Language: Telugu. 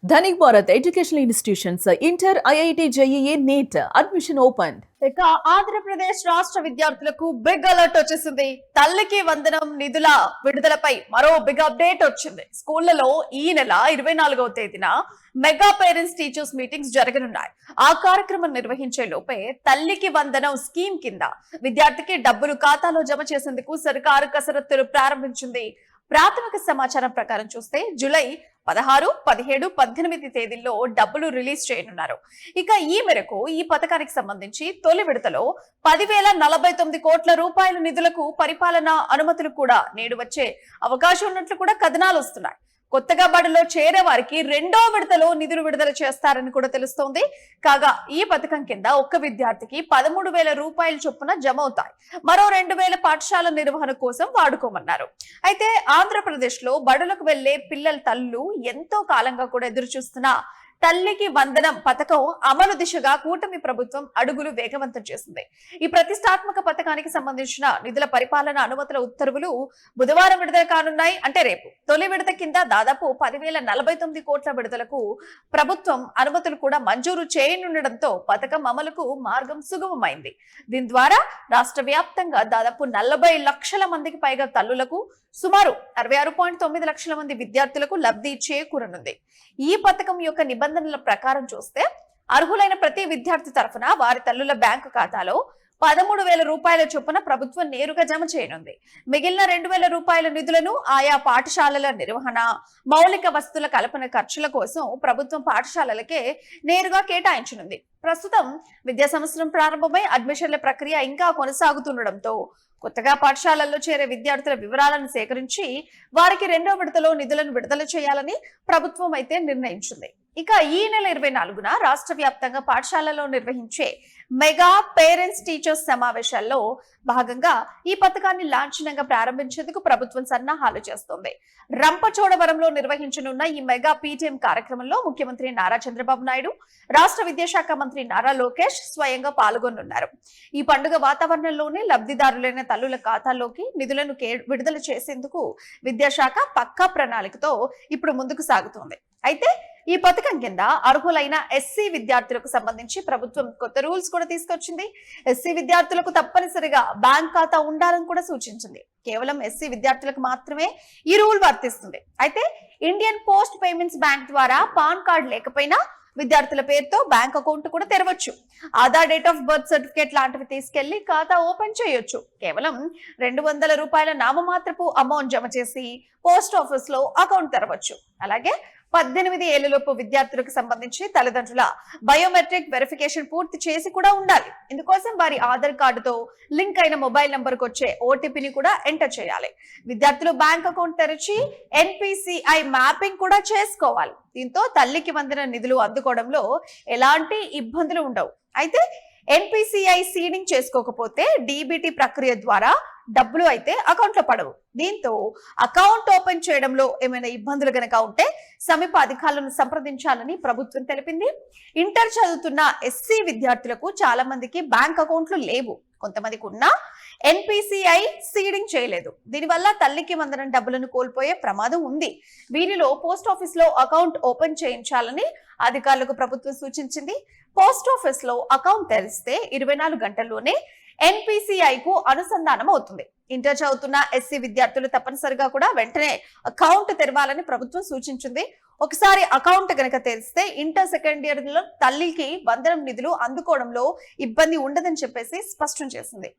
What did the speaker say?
Dhanik Bharat educational institutions inter IIT JEE NEET admission open. ఇక ఆంధ్రప్రదేశ్ రాష్ట్ర విద్యార్థులకు బిగ్ అలర్ట్ వచ్చేసింది. తల్లికి వందనం నిధుల విడుదలపై మరో బిగ్ అప్డేట్ వచ్చింది. స్కూళ్లలో ఈ నెల 24వ తేదీన మెగా పేరెంట్స్ టీచర్స్ మీటింగ్స్ జరగనున్నాయి. ఆ కార్యక్రమం నిర్వహించే లోపే తల్లికి వందనం స్కీమ్ కింద విద్యార్థికి డబ్బులు ఖాతాలో జమ చేసేందుకు సర్కారు కసరత్తులు ప్రారంభించింది. ప్రాథమిక సమాచారం ప్రకారం చూస్తే జూలై 16, 17, 18 తేదీల్లో డబ్బులు రిలీజ్ చేయనున్నారు. ఇక ఈ మేరకు ఈ పథకానికి సంబంధించి తొలి విడతలో 10,049 కోట్ల రూపాయల నిధులకు పరిపాలనా అనుమతులు కూడా నేడు వచ్చే అవకాశం ఉన్నట్లు కూడా కథనాలు వస్తున్నాయి. కొత్తగా బడిలో చేరే వారికి రెండో విడతలో నిధులు విడుదల చేస్తారని కూడా తెలుస్తోంది. కాగా ఈ పథకం కింద ఒక్క విద్యార్థికి 13,000 రూపాయల చొప్పున జమ అవుతాయి. మరో 2,000 పాఠశాల నిర్వహణ కోసం వాడుకోమన్నారు. అయితే ఆంధ్రప్రదేశ్ లో బడులకు వెళ్లే పిల్లల తల్లులు ఎంతో కాలంగా కూడా ఎదురు చూస్తున్న తల్లికి వందనం పథకం అమలు దిశగా కూటమి ప్రభుత్వం అడుగులు వేగవంతం చేసింది. ఈ ప్రతిష్టాత్మక పథకానికి సంబంధించిన నిధుల పరిపాలన అనుమతుల ఉత్తర్వులు బుధవారం విడుదల కానున్నాయి. అంటే రేపు తొలి విడత కింద దాదాపు 10,049 కోట్ల విడుదలకు ప్రభుత్వం అనుమతులు కూడా మంజూరు చేయనుండడంతో పథకం అమలుకు మార్గం సుగమమైంది. దీని ద్వారా రాష్ట్ర వ్యాప్తంగా దాదాపు 40 లక్షల మందికి పైగా తల్లులకు సుమారు 66.9 లక్షల మంది విద్యార్థులకు లబ్ధి చేకూరనుంది. ఈ పథకం యొక్క నిబంధనల ప్రకారం చూస్తే అర్హులైన ప్రతి విద్యార్థి తరఫున వారి తల్లుల బ్యాంకు ఖాతాలో 13,000 రూపాయల చొప్పున ప్రభుత్వం నేరుగా జమ చేయనుంది. మిగిలిన 2,000 రూపాయల నిధులను ఆయా పాఠశాలల నిర్వహణ, మౌలిక వస్తువుల కల్పన ఖర్చుల కోసం ప్రభుత్వం పాఠశాలలకే నేరుగా కేటాయించనుంది. ప్రస్తుతం విద్యా సంవత్సరం ప్రారంభమై అడ్మిషన్ల ప్రక్రియ ఇంకా కొనసాగుతుండటంతో కొత్తగా పాఠశాలల్లో చేరే విద్యార్థుల వివరాలను సేకరించి వారికి రెండో విడతలో నిధులను విడుదల చేయాలని ప్రభుత్వం అయితే నిర్ణయించింది. ఇక ఈ నెల 24న రాష్ట్ర వ్యాప్తంగా పాఠశాలలో నిర్వహించే మెగా పేరెంట్స్ టీచర్స్ సమావేశాల్లో భాగంగా ఈ పథకాన్ని లాంఛనంగా ప్రారంభించేందుకు ప్రభుత్వం సన్నాహాలు చేస్తోంది. రంపచోడవరంలో నిర్వహించనున్న ఈ మెగా పీటీఎం కార్యక్రమంలో ముఖ్యమంత్రి నారా చంద్రబాబు నాయుడు, రాష్ట్ర విద్యాశాఖ మంత్రి నారా లోకేష్ స్వయంగా పాల్గొనున్నారు. ఈ పండుగ వాతావరణంలోనే లబ్ధిదారులైన తల్లుల ఖాతాల్లోకి నిధులను విడుదల చేసేందుకు విద్యాశాఖ పక్కా ప్రణాళికతో ఇప్పుడు ముందుకు సాగుతోంది. అయితే ఈ పథకం కింద అర్హులైన ఎస్సీ విద్యార్థులకు సంబంధించి ప్రభుత్వం కొత్త రూల్స్ కూడా తీసుకొచ్చింది. ఎస్సీ విద్యార్థులకు తప్పనిసరిగా బ్యాంక్ ఖాతా ఉండాలని కూడా సూచించింది. కేవలం ఎస్సీ విద్యార్థులకు మాత్రమే ఈ రూల్ వర్తిస్తుంది. అయితే ఇండియన్ పోస్ట్ పేమెంట్స్ బ్యాంక్ ద్వారా పాన్ కార్డు లేకపోయినా విద్యార్థుల పేరుతో బ్యాంక్ అకౌంట్ కూడా తెరవచ్చు. Aadhaar, date of birth certificate లాంటివి తీసుకెళ్లి ఖాతా ఓపెన్ చేయొచ్చు. కేవలం 200 రూపాయల నామమాత్రపు అమౌంట్ జమ చేసి పోస్ట్ ఆఫీస్ లో అకౌంట్ తెరవచ్చు. అలాగే 18 ఏళ్లలోపు విద్యార్థులకు సంబంధించి తల్లిదండ్రుల బయోమెట్రిక్ వెరిఫికేషన్ పూర్తి చేసి కూడా ఉండాలి. ఇందుకోసం వారి ఆధార్ కార్డుతో లింక్ అయిన మొబైల్ నంబర్కు వచ్చే ఓటీపీని కూడా ఎంటర్ చేయాలి. విద్యార్థులు బ్యాంక్ అకౌంట్ తెరిచి ఎన్పిసిఐ మ్యాపింగ్ కూడా చేసుకోవాలి. దీంతో తల్లికి వందన నిధులు అందుకోవడంలో ఎలాంటి ఇబ్బందులు ఉండవు. అయితే ఎన్పిసిఐ సీడింగ్ చేసుకోకపోతే డీబీటీ ప్రక్రియ ద్వారా డబ్బులు అయితే అకౌంట్ లో పడవు. దీంతో అకౌంట్ ఓపెన్ చేయడంలో ఏమైనా ఇబ్బందులు గనక ఉంటే సమీప అధికారులను సంప్రదించాలని ప్రభుత్వం తెలిపింది. ఇంటర్ చదువుతున్న ఎస్సీ విద్యార్థులకు చాలా మందికి బ్యాంక్ అకౌంట్లు లేవు. కొంతమందికి ఉన్న ఎన్పిసిఐ సీడింగ్ చేయలేదు. దీనివల్ల తల్లికి వందనం డబ్బులను కోల్పోయే ప్రమాదం ఉంది. వీరిలో పోస్ట్ ఆఫీస్ లో అకౌంట్ ఓపెన్ చేయించాలని అధికారులకు ప్రభుత్వం సూచించింది. పోస్ట్ ఆఫీస్ లో అకౌంట్ తెరిస్తే 24 గంటల్లోనే ఎన్పిసిఐ కు అనుసంధానం అవుతుంది. ఇంటర్ చదువుతున్న ఎస్సీ విద్యార్థులు తప్పనిసరిగా కూడా వెంటనే అకౌంట్ తెరవాలని ప్రభుత్వం సూచించింది. ఒకసారి అకౌంట్ గనక తెరిస్తే ఇంటర్ సెకండ్ ఇయర్ లో తల్లికి వందనం నిధులు అందుకోవడంలో ఇబ్బంది ఉండదని చెప్పేసి స్పష్టం చేసింది.